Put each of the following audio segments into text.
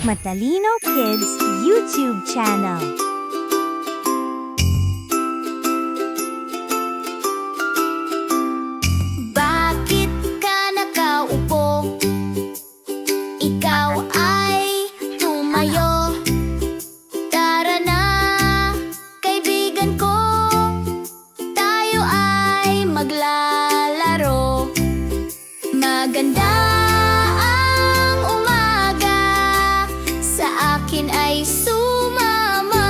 Matalino Kids YouTube channel. Bakit ka nakaupo? Ikaw ay tumayo. Tara na, kaibigan ko. Tayo ay maglalaro. Maganda ang umaga. Sa akin ay sumama.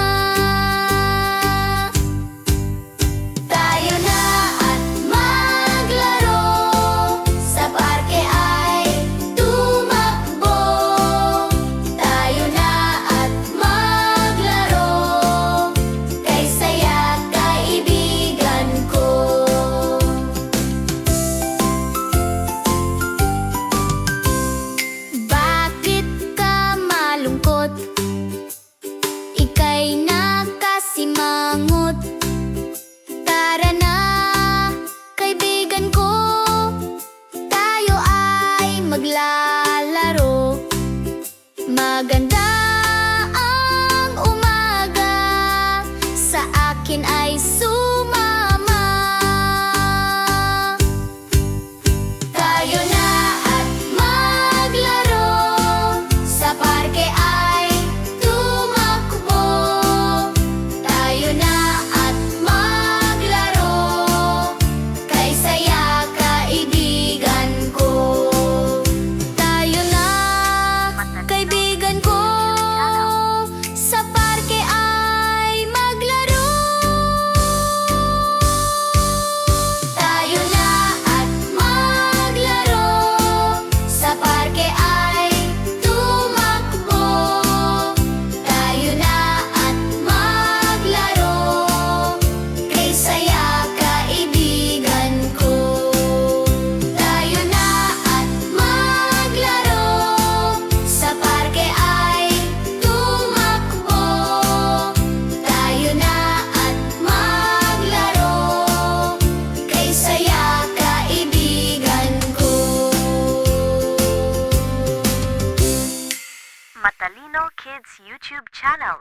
Tayo na at maglaro. Sa parke ay tumakbo. Tayo na at maglaro. Kay saya kaibigan ko. Bakit ka malungkot? Ika'y nakasimangot. Tara na, kaibigan ko. Tayo ay maglalaro. Maganda ang umaga. Sa akin ay sumama. Tayo na at maglaro. Sa parke ay tumakbo. Tayo na at maglaro. Kay saya kaibigan ko. Tayo na, kaibigan ko. Sa parke ay maglaro. Tayo na at maglaro. Sa parke ay tumakbo. Tayo na at maglaro. Kay saya kaibigan ko. Tayo na at maglaro. Sa parke ay tumakbo. Tayo na at maglaro. Kay saya kaibigan ko. Matalino Kids YouTube channel.